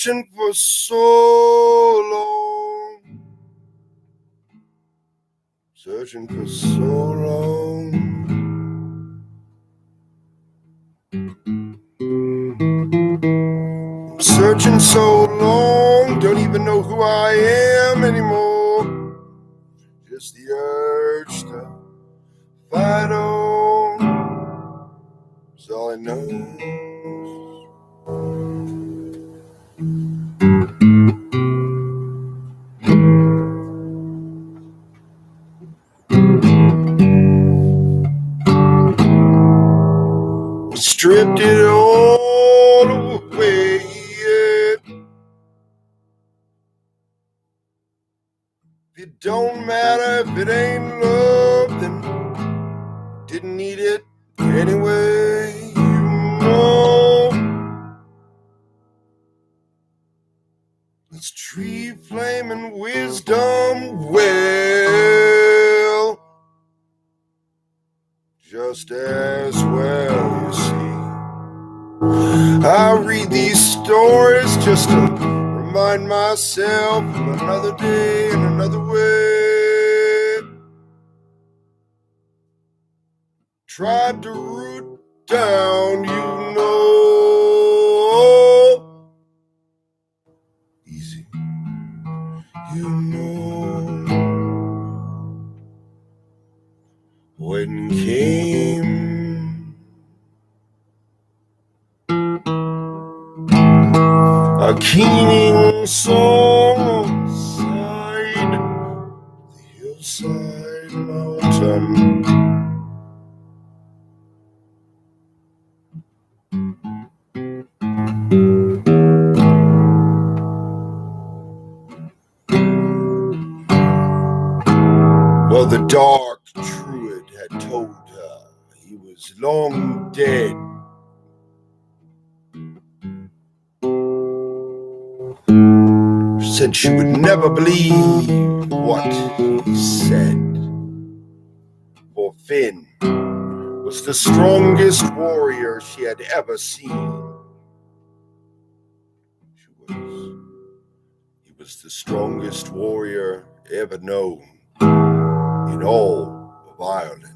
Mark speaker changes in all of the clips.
Speaker 1: searching for so long, searching for so long. I'm searching so long, don't even know who I am anymore. Just the urge to fight on is all I know. Stripped it all away. It don't matter if it ain't love, then didn't need it anyway. You know, it's tree flame and wisdom well, just as well, you see. I read these stories just to remind myself of another day and another way. Tried to root down, you know. Easy, you know. When came a keening song on the hillside mountain. Well, the dark Druid had told her he was long dead. Said she would never believe what he said. For Finn was the strongest warrior she had ever seen. He was the strongest warrior ever known in all of Ireland.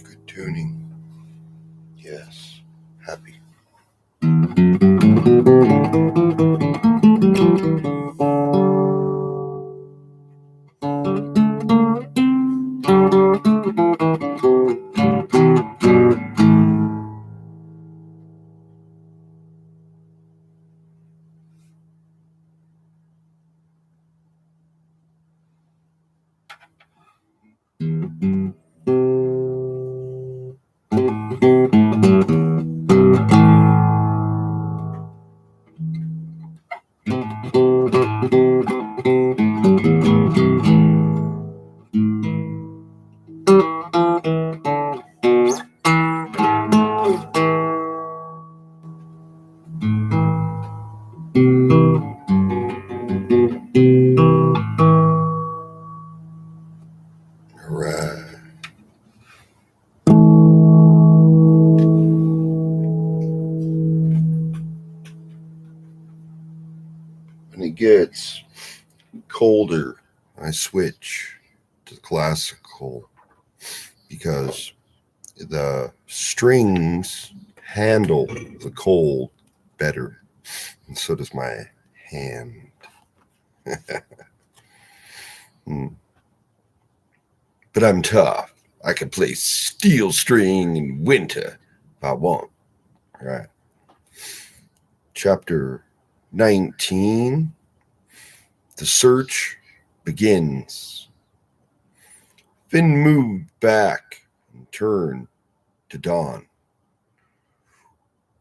Speaker 1: Good tuning. Yes, happy. colder, I switch to classical because the strings handle the cold better, and so does my hand. But I'm tough. I can play steel string in winter if I want. All right. Chapter 19. The search begins. Finn moved back and turned to Dawn.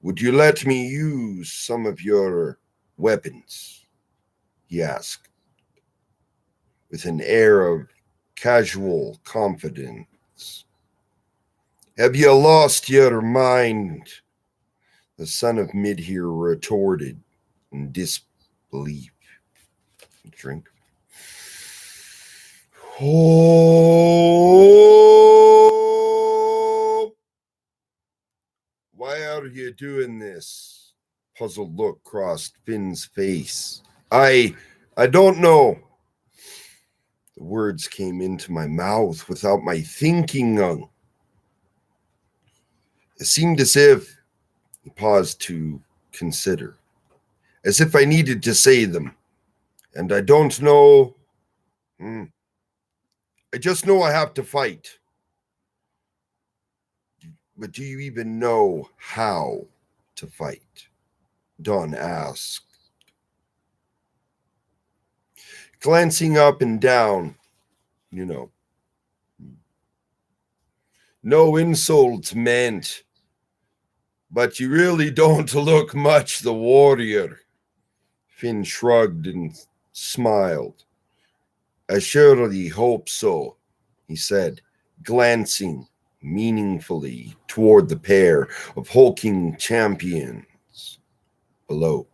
Speaker 1: Would you let me use some of your weapons? He asked, with an air of casual confidence. Have you lost your mind? The son of Midhere retorted in disbelief. Drink. Oh, why are you doing this? Puzzled look crossed Finn's face. I don't know. The words came into my mouth without my thinking. It seemed as if he paused to consider, as if I needed to say them. And I don't know. I just know I have to fight. But do you even know how to fight? Dawn asked. Glancing up and down, No insults meant, but you really don't look much the warrior. Finn shrugged and smiled. I surely hope so, he said, glancing meaningfully toward the pair of hulking champions below.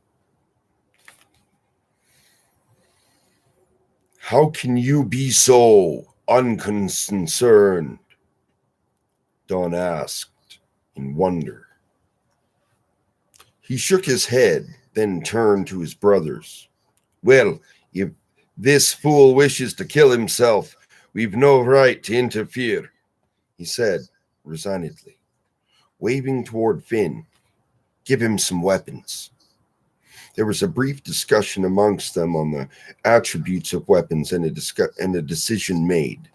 Speaker 1: How can you be so unconcerned? Dawn asked in wonder. He shook his head, then turned to his brothers. Well, if this fool wishes to kill himself, we've no right to interfere, he said resignedly, waving toward Finn. Give him some weapons. There was a brief discussion amongst them on the attributes of weapons and a decision made.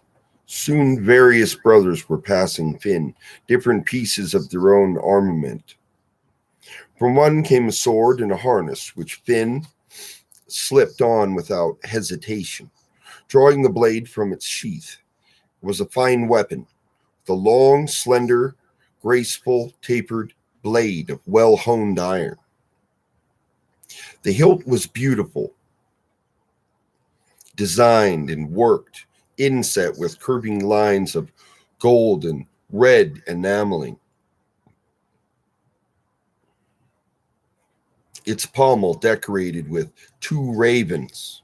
Speaker 1: Soon various brothers were passing Finn different pieces of their own armament. From one came a sword and a harness, which Finn slipped on without hesitation. Drawing the blade from its sheath, it was a fine weapon, the long, slender, graceful, tapered blade of well-honed iron. The hilt was beautiful, designed and worked, inset with curving lines of gold and red enameling. Its pommel decorated with two ravens.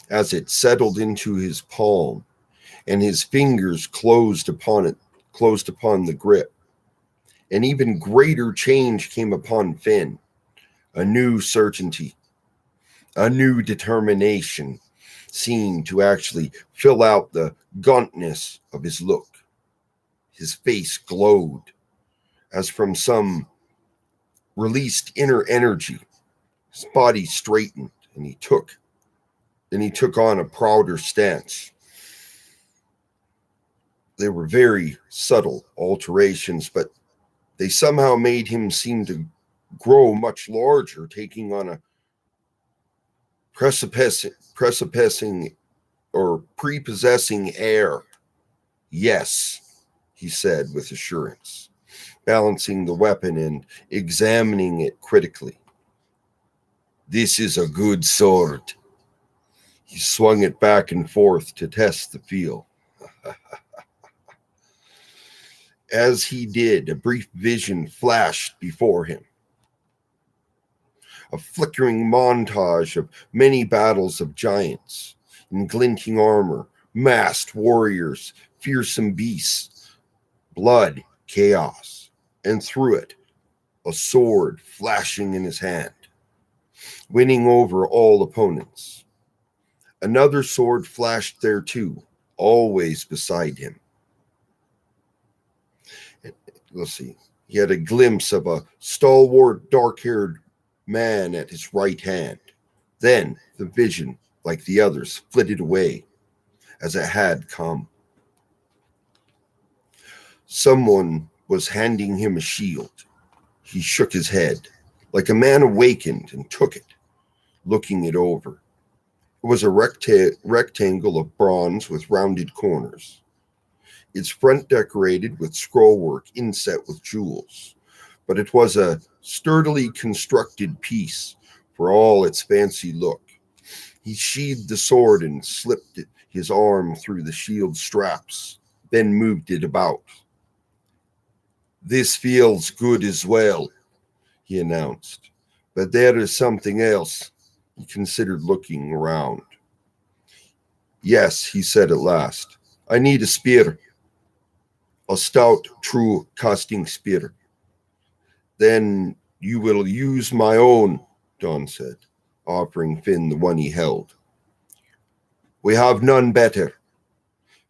Speaker 1: As it settled into his palm, and his fingers closed upon the grip, an even greater change came upon Finn. A new certainty, a new determination seemed to actually fill out the gauntness of his look. His face glowed as from some released inner energy. His body straightened, and he took on a prouder stance. They were very subtle alterations, but they somehow made him seem to grow much larger, taking on a prepossessing air. Yes, he said with assurance, balancing the weapon and examining it critically. This is a good sword. He swung it back and forth to test the feel. As he did, a brief vision flashed before him. A flickering montage of many battles of giants in glinting armor, masked warriors, fearsome beasts, blood, chaos, and through it, a sword flashing in his hand, winning over all opponents. Another sword flashed there too, always beside him. Let's see. He had a glimpse of a stalwart, dark-haired man at his right hand. Then the vision, like the others, flitted away as it had come. Someone was handing him a shield. He shook his head, like a man awakened, and took it, looking it over. It was a rectangle of bronze with rounded corners. Its front decorated with scrollwork inset with jewels, but it was a sturdily constructed piece for all its fancy look. He sheathed the sword and slipped his arm through the shield straps, then moved it about. "This feels good as well," he announced. "But there is something else." He considered looking around. "Yes," he said at last. "I need a spear. A stout, true casting spear." "Then you will use my own," Don said, offering Finn the one he held. "We have none better."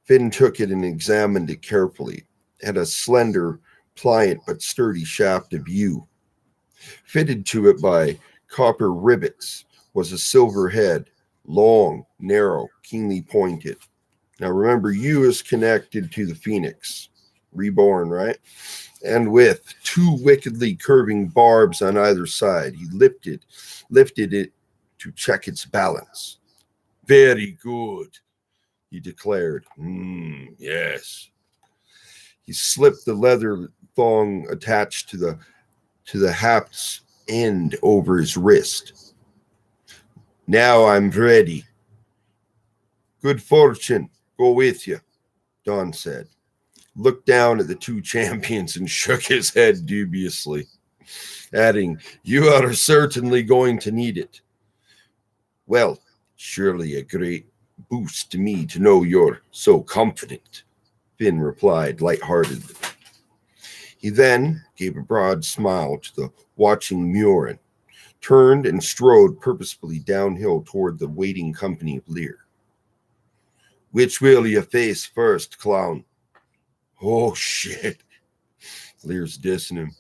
Speaker 1: Finn took it and examined it carefully. It had a slender, pliant but sturdy shaft of yew. Fitted to it by copper rivets was a silver head, long, narrow, keenly pointed. Now remember, yew is connected to the phoenix, reborn, right? And with two wickedly curving barbs on either side, he lifted it to check its balance. "Very good," he declared. Yes." He slipped the leather thong attached to the haft's end over his wrist. "Now I'm ready." "Good fortune go with you," Don said, looked down at the two champions and shook his head dubiously, adding, "You are certainly going to need it." "Well, surely a great boost to me to know you're so confident," Finn replied lightheartedly. He then gave a broad smile to the watching Murin, turned and strode purposefully downhill toward the waiting company of Lear. "Which will you face first, clown?" "Oh, shit." Lear's dissing him.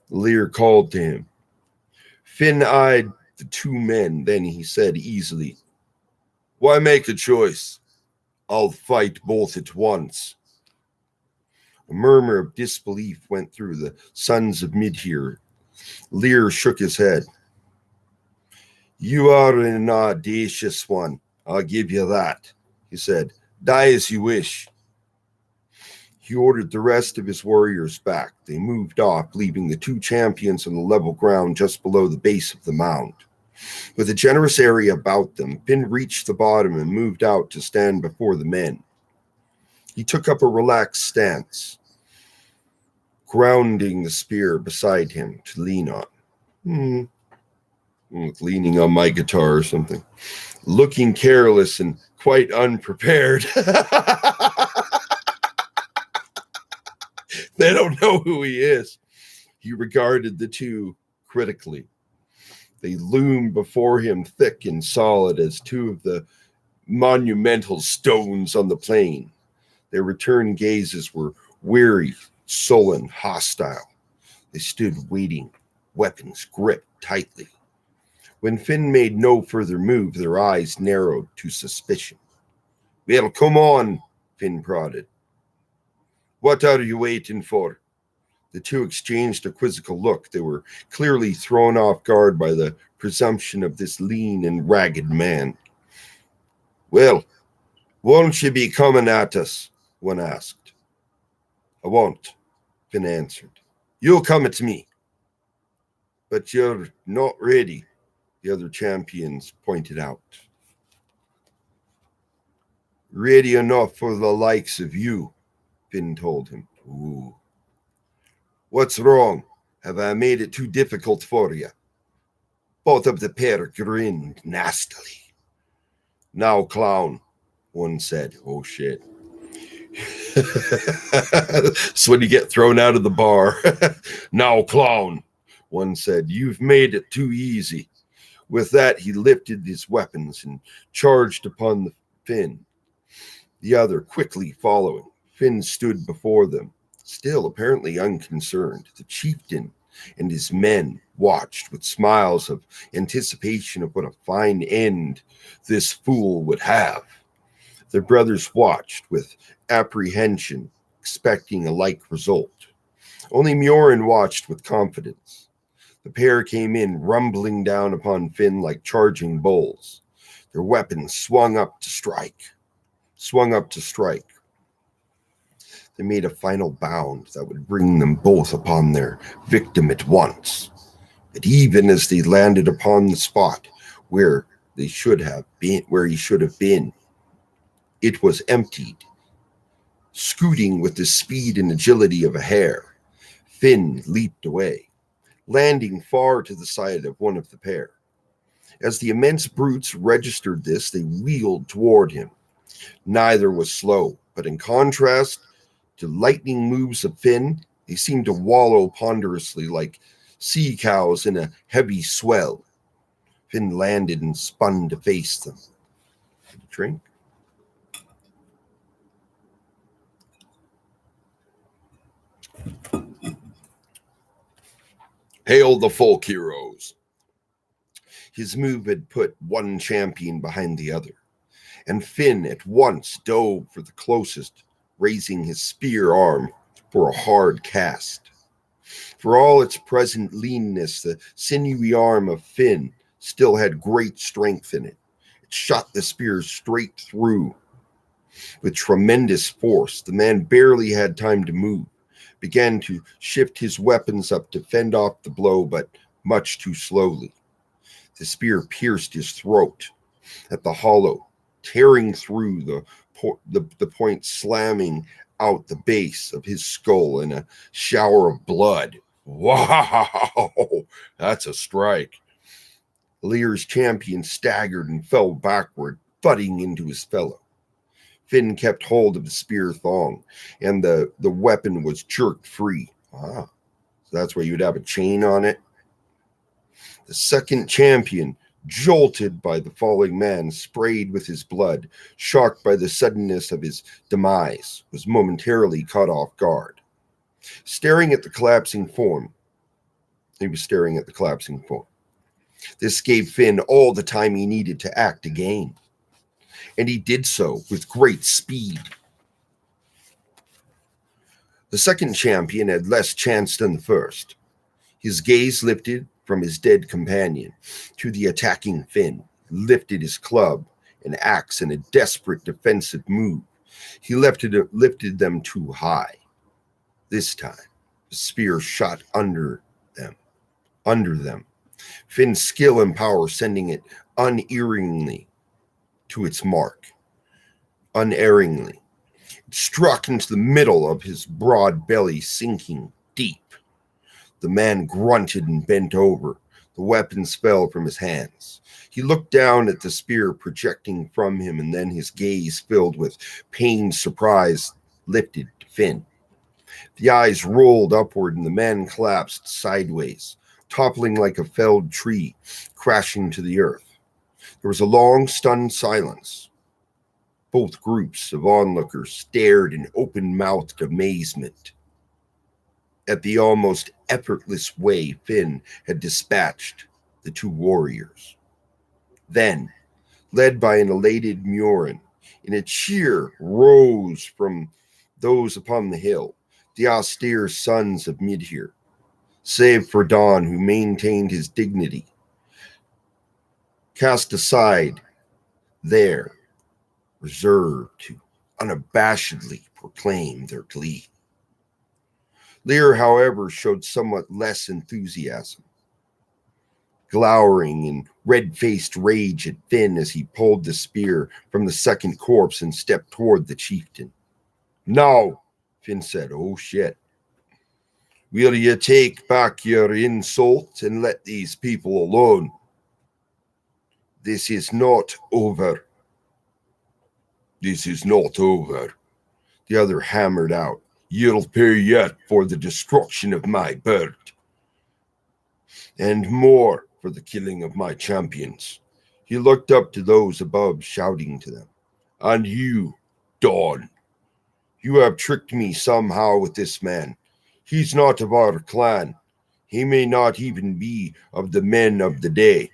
Speaker 1: Lear called to him. Finn eyed the two men, then he said easily, "Why make a choice? I'll fight both at once." A murmur of disbelief went through the sons of Midhere. Lear shook his head. "You are an audacious one, I'll give you that," he said. "Die as you wish." He ordered the rest of his warriors back. They moved off, leaving the two champions on the level ground just below the base of the mound. With a generous area about them, Finn reached the bottom and moved out to stand before the men. He took up a relaxed stance, grounding the spear beside him to lean on. Leaning on my guitar or something. Looking careless and quite unprepared. They don't know who he is. He regarded the two critically. They loomed before him thick and solid as two of the monumental stones on the plain. Their return gazes were weary, sullen, hostile. They stood waiting, weapons gripped tightly. When Finn made no further move, their eyes narrowed to suspicion. "Well, come on," Finn prodded. "What are you waiting for?" The two exchanged a quizzical look. They were clearly thrown off guard by the presumption of this lean and ragged man. "Well, won't you be coming at us?" one asked. "I won't," Finn answered. "You'll come at me." "But you're not ready," the other champions pointed out. "Ready enough for the likes of you," Finn told him. "Ooh. What's wrong? Have I made it too difficult for you?" Both of the pair grinned nastily. "Now, clown," one said. "Oh, shit." That's when you get thrown out of the bar. "Now, clown," one said. "You've made it too easy. With that, he lifted his weapons and charged upon the Finn, the other quickly following. Finn stood before them, still apparently unconcerned. The chieftain and his men watched with smiles of anticipation of what a fine end this fool would have. Their brothers watched with apprehension, expecting a like result. Only Mjorin watched with confidence. The pair came in, rumbling down upon Finn like charging bulls. Their weapons swung up to strike. They made a final bound that would bring them both upon their victim at once. But even as they landed upon the spot where he should have been, it was emptied. Scooting with the speed and agility of a hare, Finn leaped away, landing far to the side of one of the pair. As the immense brutes registered this, they wheeled toward him. Neither was slow, but in contrast to lightning moves of Finn, they seemed to wallow ponderously like sea cows in a heavy swell. Finn landed and spun to face them. Drink. Hail the folk heroes. His move had put one champion behind the other, and Finn at once dove for the closest, raising his spear arm for a hard cast. For all its present leanness, the sinewy arm of Finn still had great strength in it. It shot the spear straight through. With tremendous force, the man barely had time to move, began to shift his weapons up to fend off the blow, but much too slowly. The spear pierced his throat at the hollow, tearing through the point, slamming out the base of his skull in a shower of blood. Wow, that's a strike. Lear's champion staggered and fell backward, thudding into his fellow. Finn kept hold of the spear thong, and the weapon was jerked free. So that's where you'd have a chain on it. The second champion, jolted by the falling man, sprayed with his blood, shocked by the suddenness of his demise, was momentarily caught off guard. He was staring at the collapsing form. This gave Finn all the time he needed to act again, and he did so with great speed. The second champion had less chance than the first. His gaze lifted from his dead companion to the attacking Finn, lifted his club and axe in a desperate defensive move. He lifted them too high. This time, the spear shot under them. Finn's skill and power sending it unerringly to its mark. It struck into the middle of his broad belly, sinking deep. The man grunted and bent over. The weapons fell from his hands. He looked down at the spear projecting from him, and then his gaze, filled with pained surprise, lifted to Finn. The eyes rolled upward, and the man collapsed sideways, toppling like a felled tree, crashing to the earth. There was a long, stunned silence. Both groups of onlookers stared in open-mouthed amazement at the almost effortless way Finn had dispatched the two warriors. Then, led by an elated Mjorin, in a cheer rose from those upon the hill, the austere sons of Midhir, save for Don, who maintained his dignity, cast aside there, reserved to unabashedly proclaim their glee. Lear, however, showed somewhat less enthusiasm, glowering in red-faced rage at Finn as he pulled the spear from the second corpse and stepped toward the chieftain. "Now," Finn said, "oh shit. Will you take back your insult and let these people alone? This is not over." "This is not over," the other hammered out. "You'll pay yet for the destruction of my bird. And more for the killing of my champions. He looked up to those above, shouting to them. And you, Dawn, you have tricked me somehow with this man. He's not of our clan. He may not even be of the men of the day,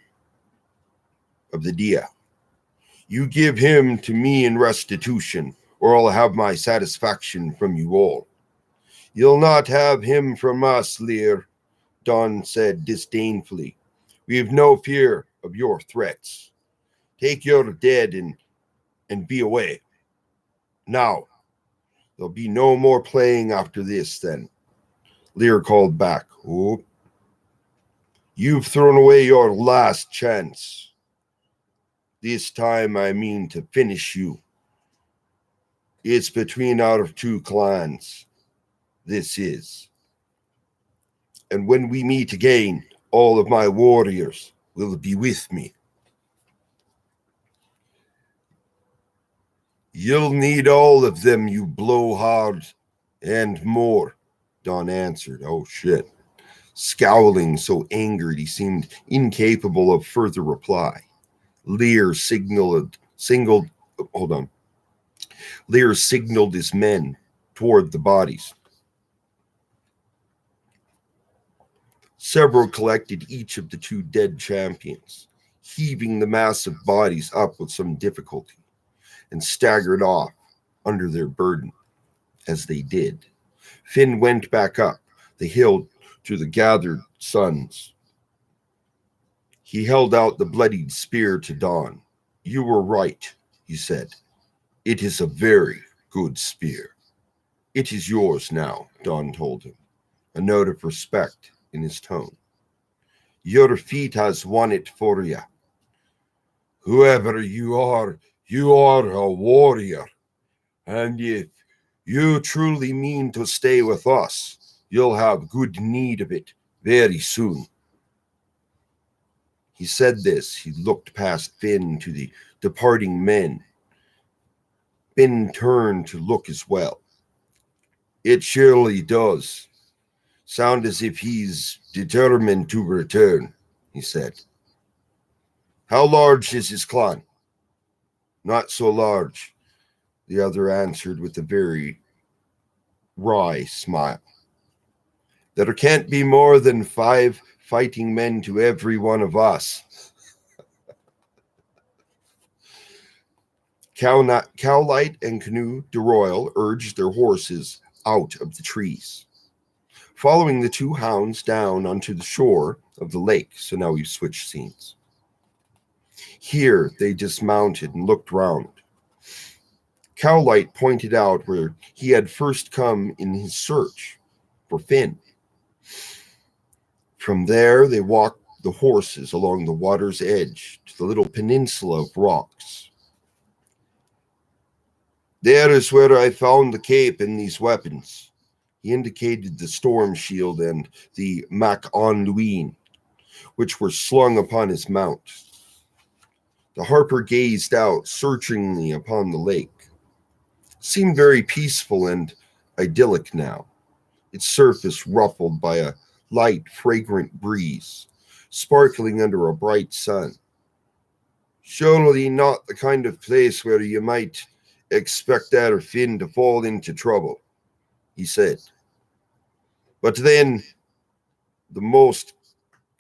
Speaker 1: of the Dia. You give him to me in restitution, or I'll have my satisfaction from you all. You'll not have him from us, Lear, Dawn said disdainfully. We have no fear of your threats. Take your dead and be away. Now, there'll be no more playing after this, then. Lear called back. Oh, you've thrown away your last chance. This time I mean to finish you. It's between our two clans. This is. And when we meet again, all of my warriors will be with me. You'll need all of them, you blowhard, and more, Dawn answered. Oh, shit. Scowling so angered he seemed incapable of further reply. Lear signaled his men toward the bodies. Several collected each of the two dead champions, heaving the massive bodies up with some difficulty, and staggered off under their burden. As they did, Finn went back up the hill to the gathered sons. He held out the bloodied spear to Dawn. You were right, he said. It is a very good spear. It is yours now, Dawn told him, a note of respect in his tone. Your feet has won it for you. Whoever you are a warrior. And if you truly mean to stay with us, you'll have good need of it very soon. He said this. He looked past Finn to the departing men. Finn turned to look as well. It surely does. Sound as if he's determined to return, he said. How large is his clan? Not so large, the other answered with a very wry smile. There can't be more than 5 fighting men to every one of us. Cowlight and Canoe de Royal urged their horses out of the trees, following the two hounds down onto the shore of the lake. So now we've switched scenes. Here they dismounted and looked round. Cowlight pointed out where he had first come in his search for Finn. From there they walked the horses along the water's edge to the little peninsula of rocks. There is where I found the cape and these weapons. He indicated the storm shield and the Mac-on-Luin, which were slung upon his mount. The harper gazed out searchingly upon the lake. It seemed very peaceful and idyllic now, its surface ruffled by a light, fragrant breeze, sparkling under a bright sun. Surely not the kind of place where you might expect our Finn to fall into trouble, he said. But then the most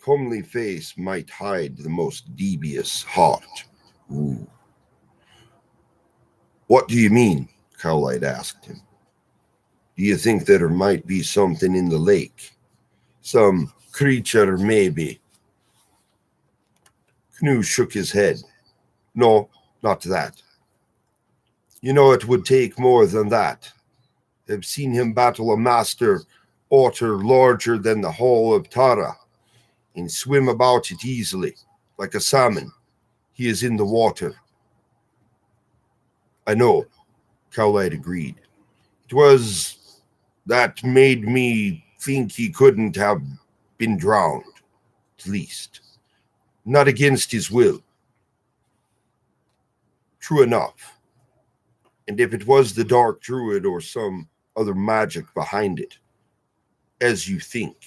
Speaker 1: comely face might hide the most devious heart. Ooh. What do you mean? Cowlight asked him. Do you think there might be something in the lake? Some creature, maybe? Canoe shook his head. No, not that. You know, it would take more than that. I've seen him battle a master otter larger than the whole of Tara and swim about it easily, like a salmon. He is in the water. I know, Cowlight agreed. It was that made me think he couldn't have been drowned, at least. Not against his will. True enough. And if it was the Dark Druid or some other magic behind it, as you think,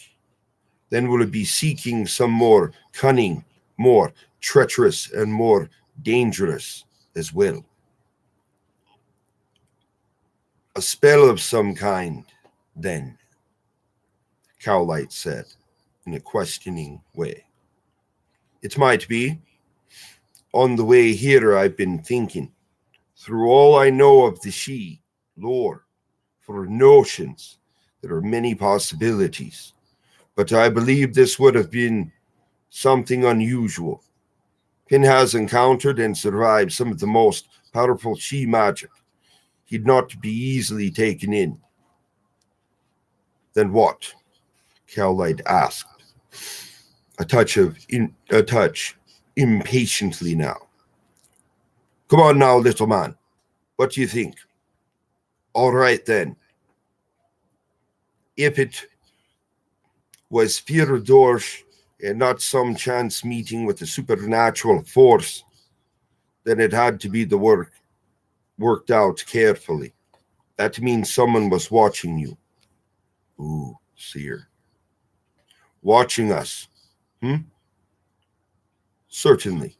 Speaker 1: then will it be seeking some more cunning, more treacherous, and more dangerous as well. A spell of some kind, then, Cowlight said in a questioning way. It might be. On the way here, I've been thinking, through all I know of the She lore, for notions, there are many possibilities, but I believe this would have been something unusual. Finn has encountered and survived some of the most powerful She magic. He'd not be easily taken in. Then what? Cowlight asked, a touch impatiently now. Come on now, little man. What do you think? All right then. If it was Fyodor and not some chance meeting with a supernatural force, then it had to be the worked out carefully. That means someone was watching you. Ooh, seer. Watching us. Certainly.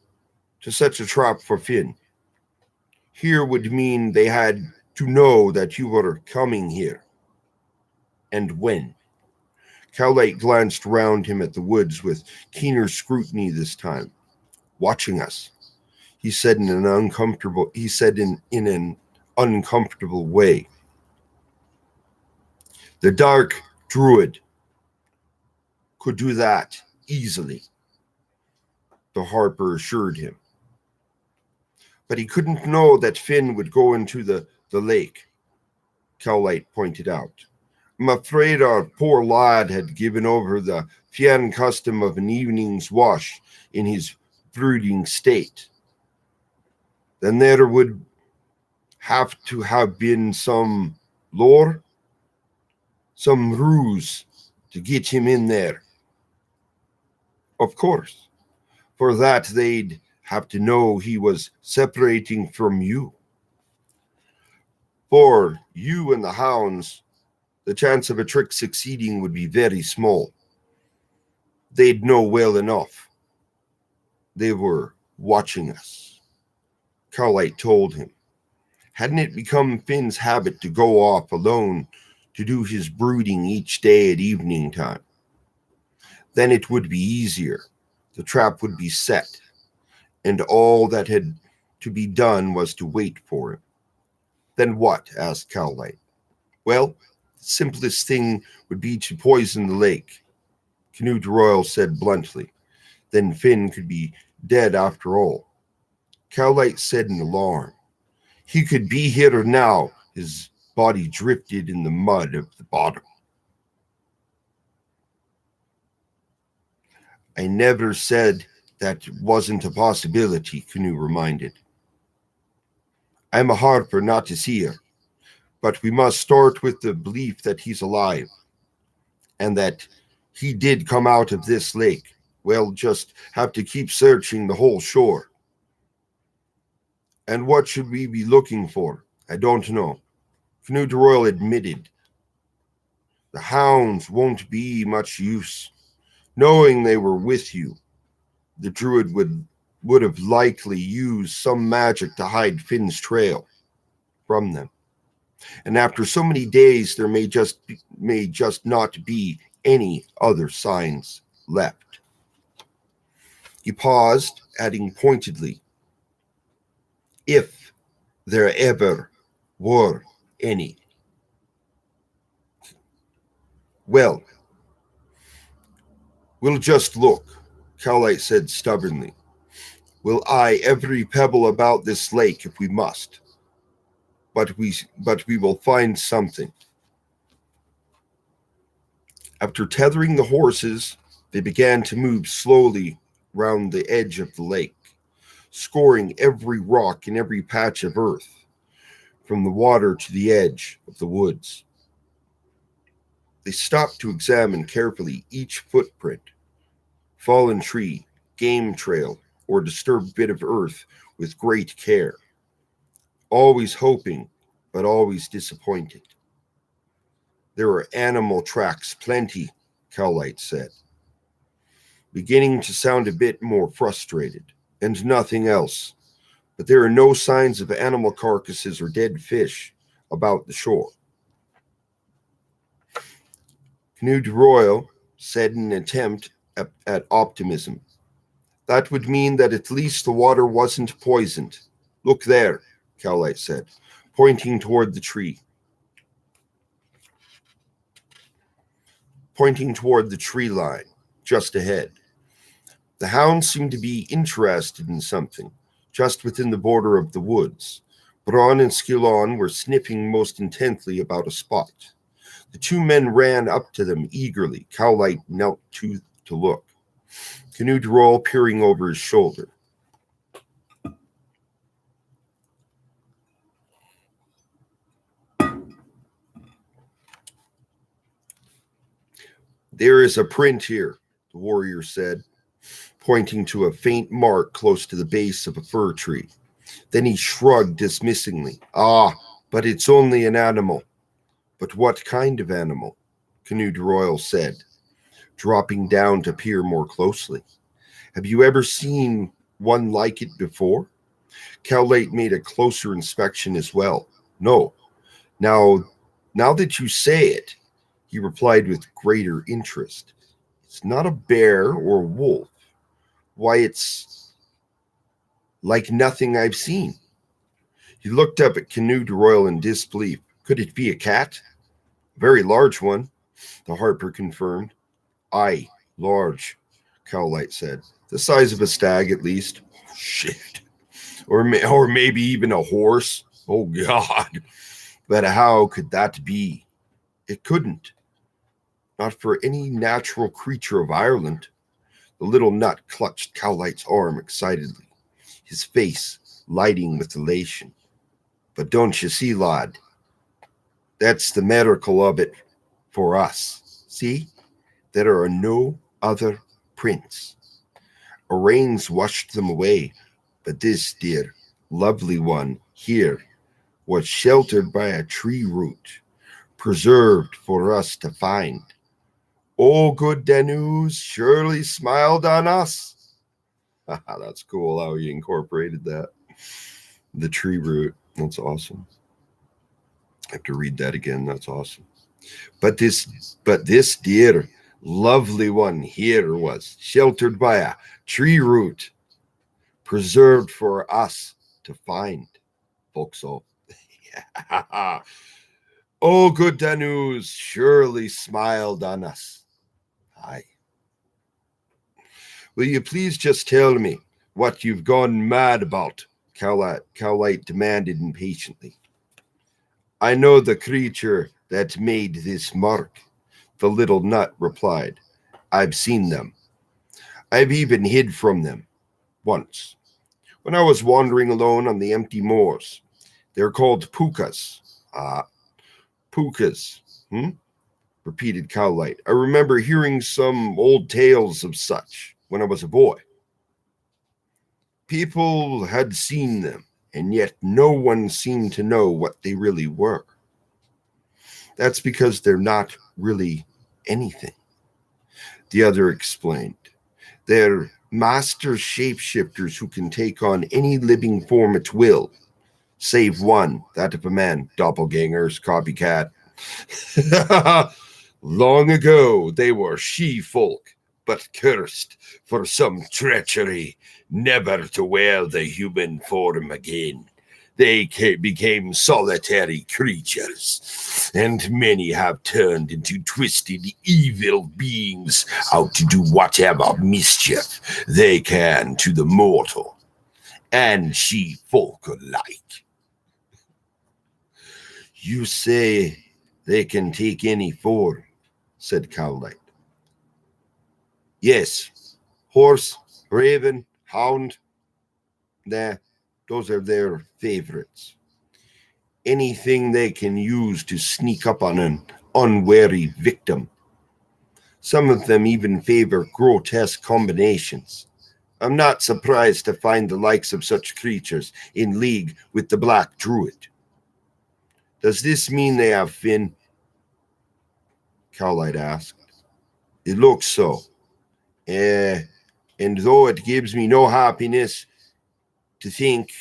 Speaker 1: To set a trap for Finn. Here would mean they had to know that you were coming here. And when? Cowlight glanced round him at the woods with keener scrutiny this time. Watching us, he said in an uncomfortable way. The dark Druid could do that easily, the Harper assured him. But he couldn't know that Finn would go into the lake, Cowlight pointed out. I'm afraid our poor lad had given over the Fian custom of an evening's wash in his brooding state. Then there would have to have been some lore, some ruse to get him in there. Of course. For that, they'd have to know he was separating from you. For you and the hounds, the chance of a trick succeeding would be very small. They'd know well enough. They were watching us, Cowlight told him. Hadn't it become Finn's habit to go off alone to do his brooding each day at evening time? Then it would be easier. The trap would be set, and all that had to be done was to wait for him. Then what? Asked Cowlight. Well, the simplest thing would be to poison the lake, Canute Royal said bluntly. Then Finn could be dead after all. Cowlight said in alarm. He could be here now. His body drifted in the mud of the bottom. I never said that wasn't a possibility, Canute reminded. I'm a harper, not a seer, but we must start with the belief that he's alive and that he did come out of this lake. We'll just have to keep searching the whole shore. And what should we be looking for? I don't know. Canute Royal admitted. The hounds won't be much use. Knowing they were with you, the Druid would have likely used some magic to hide Finn's trail from them. And after so many days, there may just not be any other signs left. He paused, adding pointedly, if there ever were any. Well, we'll just look, Cowlight said stubbornly. We'll eye every pebble about this lake if we must. But we will find something. After tethering the horses, they began to move slowly round the edge of the lake, scoring every rock and every patch of earth, from the water to the edge of the woods. They stopped to examine carefully each footprint, fallen tree, game trail, or disturbed bit of earth with great care, always hoping, but always disappointed. There were animal tracks plenty, Cowlight said. beginning to sound a bit more frustrated, and nothing else. But there are no signs of animal carcasses or dead fish about the shore. Knud Royal said in an attempt at optimism. That would mean that at least the water wasn't poisoned. Look there, Cowlight said, pointing toward the tree. Pointing toward the tree line, just ahead. The hounds seemed to be interested in something, just within the border of the woods. Braun and Skillon were sniffing most intently about a spot. The two men ran up to them eagerly. Cowlight knelt to look. Knud Royal peering over his shoulder. There is a print here, the warrior said, pointing to a faint mark close to the base of a fir tree. Then he shrugged dismissingly. Ah, but it's only an animal. But what kind of animal? Knud Royal said, dropping down to peer more closely. Have you ever seen one like it before? Cowlight made a closer inspection as well. No. Now that you say it, he replied with greater interest. It's not a bear or a wolf. Why, it's like nothing I've seen. He looked up at Knud Royal in disbelief. Could it be a cat? A very large one, the harper confirmed. Aye, large, Cowlight said. The size of a stag, at least. Oh, shit. Or maybe even a horse. Oh, God. But how could that be? It couldn't. Not for any natural creature of Ireland. The little nut clutched Cowlight's arm excitedly, his face lighting with elation. But don't you see, lad? That's the miracle of it for us. See? There are no other prints. A rains washed them away, but this dear, lovely one here was sheltered by a tree root, preserved for us to find. Oh, good Danus surely smiled on us. That's cool how he incorporated that. The tree root. That's awesome. I have to read that again. That's awesome. But this dear, lovely one here was sheltered by a tree root, preserved for us to find. Folkso. Oh, good Danus surely smiled on us. Aye. Will you please just tell me what you've gone mad about? Cowlight demanded impatiently. I know the creature that made this mark, the little nut replied. I've seen them. I've even hid from them once. When I was wandering alone on the empty moors. They're called pukas. Pukas. Repeated Cowlight. I remember hearing some old tales of such when I was a boy. People had seen them, and yet no one seemed to know what they really were. That's because they're not really anything, the other explained. They're master shapeshifters who can take on any living form at will, save one, that of a man, doppelgangers, copycat. Long ago they were she-folk, but cursed for some treachery, never to wear the human form again. They became solitary creatures, and many have turned into twisted, evil beings out to do whatever mischief they can to the mortal, and she-folk alike. You say they can take any form, said Cowlight. Yes, horse, raven, hound. Nah, those are their favorites. Anything they can use to sneak up on an unwary victim. Some of them even favor grotesque combinations. I'm not surprised to find the likes of such creatures in league with the Black Druid. Does this mean they have fin? Cowlight asked. It looks so. And though it gives me no happiness to think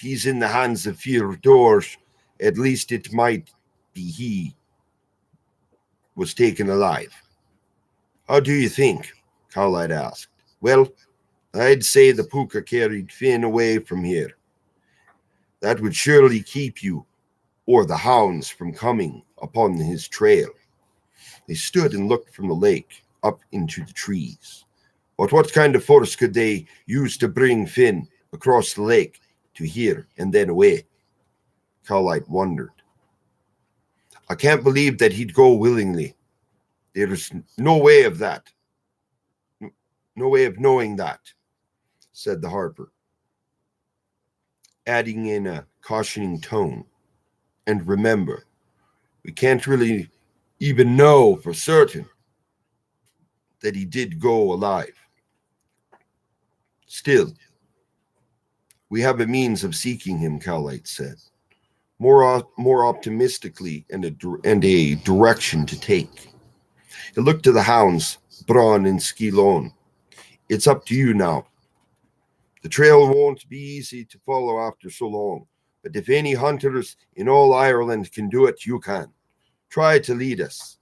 Speaker 1: he's in the hands of fear doors, at least it might be he was taken alive. How do you think? Carlite asked. Well, I'd say the puka carried Finn away from here. That would surely keep you or the hounds from coming upon his trail. They stood and looked from the lake up into the trees. But what kind of force could they use to bring Finn across the lake to here and then away? Carlite wondered. I can't believe that he'd go willingly. There's no way of that. No way of knowing that, said the harper, adding in a cautioning tone. And remember, we can't really even know for certain that he did go alive. Still, we have a means of seeking him, Carlite said, more optimistically and a direction to take. He looked to the hounds, Braun and Skilon. It's up to you now. The trail won't be easy to follow after so long, but if any hunters in all Ireland can do it, you can. Try to lead us.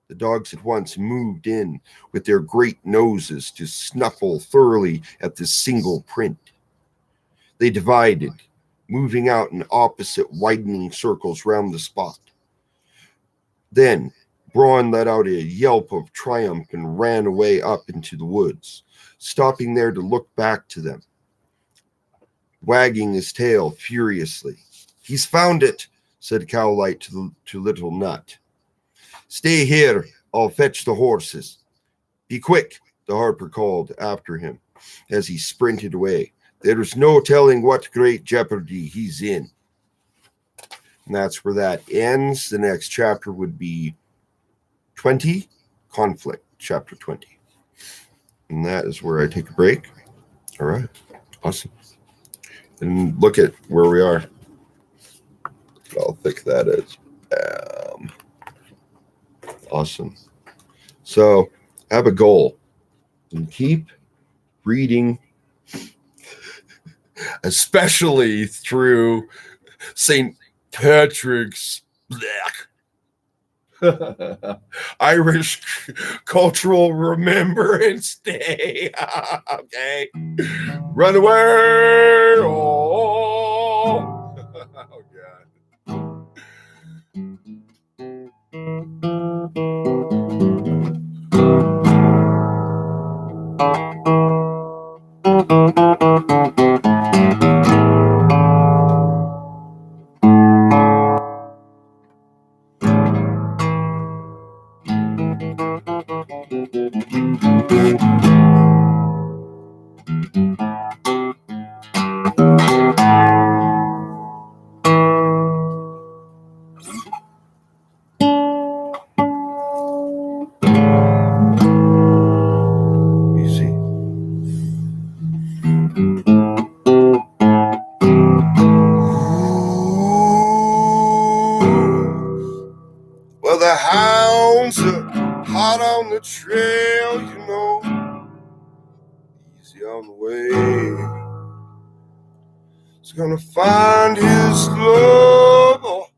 Speaker 1: The dogs at once moved in with their great noses to snuffle thoroughly at this single print. They divided, moving out in opposite widening circles round the spot. Then Braun let out a yelp of triumph and ran away up into the woods, stopping there to look back to them, wagging his tail furiously. He's found it, said Cowlight to Little Nut. Stay here, I'll fetch the horses. Be quick, the harper called after him as he sprinted away. There's no telling what great jeopardy he's in. And that's where that ends. The next chapter would be 20, Conflict, chapter 20. And that is where I take a break. All right, awesome. And look at where we are. How thick that is. Awesome. So I have a goal. And keep reading, especially through St. Patrick's Irish Cultural Remembrance Day. Okay. Run away. Oh, oh God. Well, the hounds are hot on the trail, you know, easy on the way. He's gonna find his love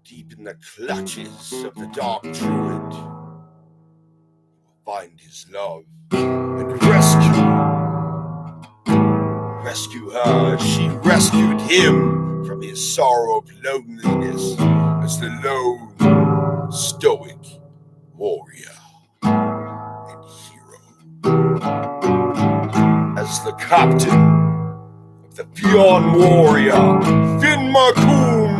Speaker 1: deep in the clutches of the dark Druid. Find his love and rescue her as she rescued him from his sorrow of loneliness as the lone, stoic warrior and hero. As the captain of the Fionn warrior, Finn Macomb,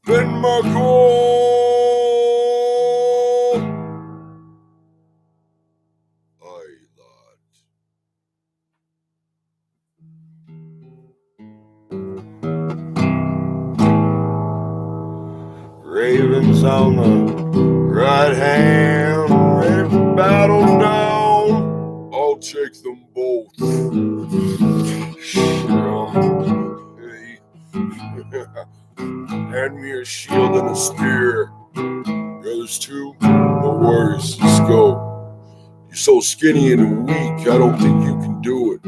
Speaker 1: Finn Macomb. Ravens on the right hand, ready for battle down. I'll take them both. Hand me a shield and a spear. there's two. No worries, let's go. You're so skinny and weak, I don't think you can do it.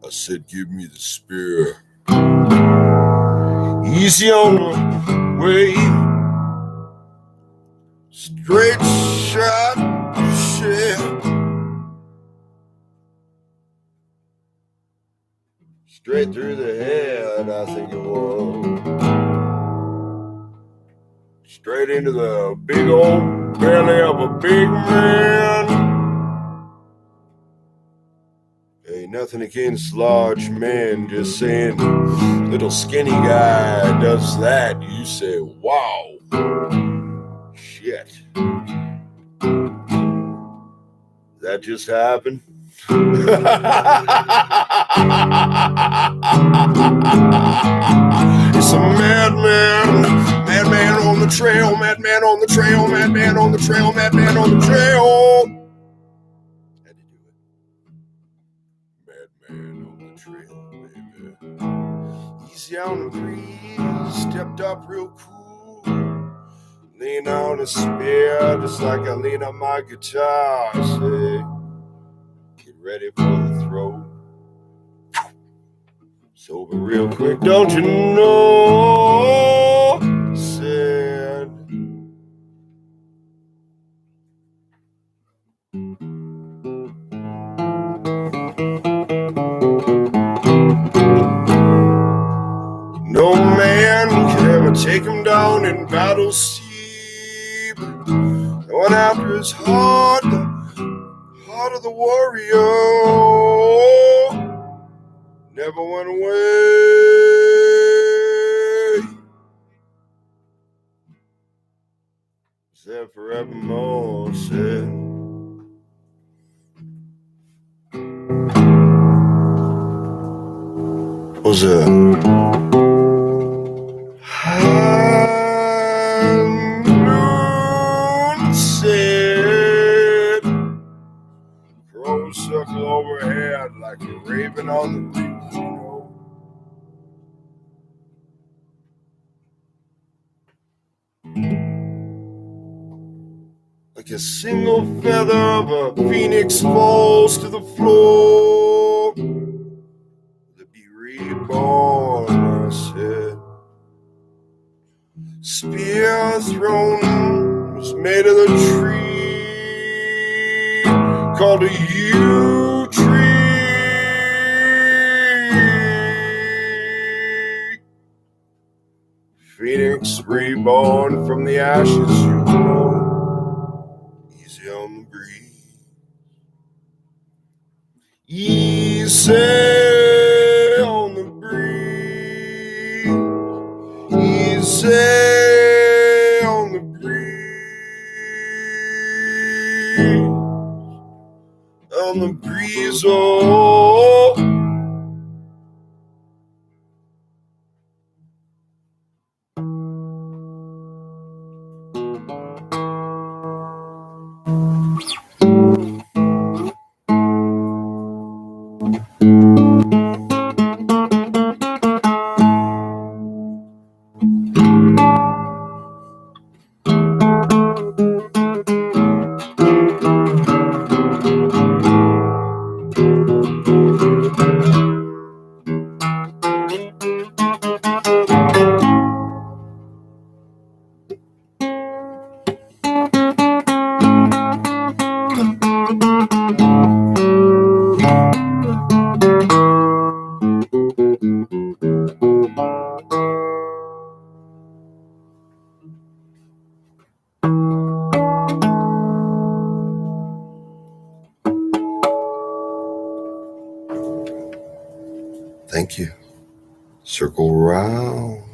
Speaker 1: I said, give me the spear. Easy on the way. Straight shot, shit. Straight through the head, I think it was. Straight into the big old belly of a big man. Ain't nothing against large men, just saying little skinny guy does that, you say, wow. Shit. That just happened? It's a madman, madman on the trail, madman on the trail, madman on the trail, madman on the trail. Had to do it. Madman on the trail, baby. Easy on the breeze, stepped up real cool. Lean on a spear, just like I lean on my guitar. Say, get ready for the throw. It's over real quick, don't you know? Said. No man could ever take him down in battle, see. Going after his heart, the heart of the warrior. Never went away. Said forevermore, said. What's that? High noon said. Crows circle overhead like a raven on the roof, you know. Like a single feather of a phoenix falls to the floor. To be reborn, I said. Spear thrown was made of the tree called a yew tree. Phoenix reborn from the ashes, you know. Easy on the breeze. Easy on the breeze. Easy on the breeze. On the breeze, oh. Thank you. Circle round.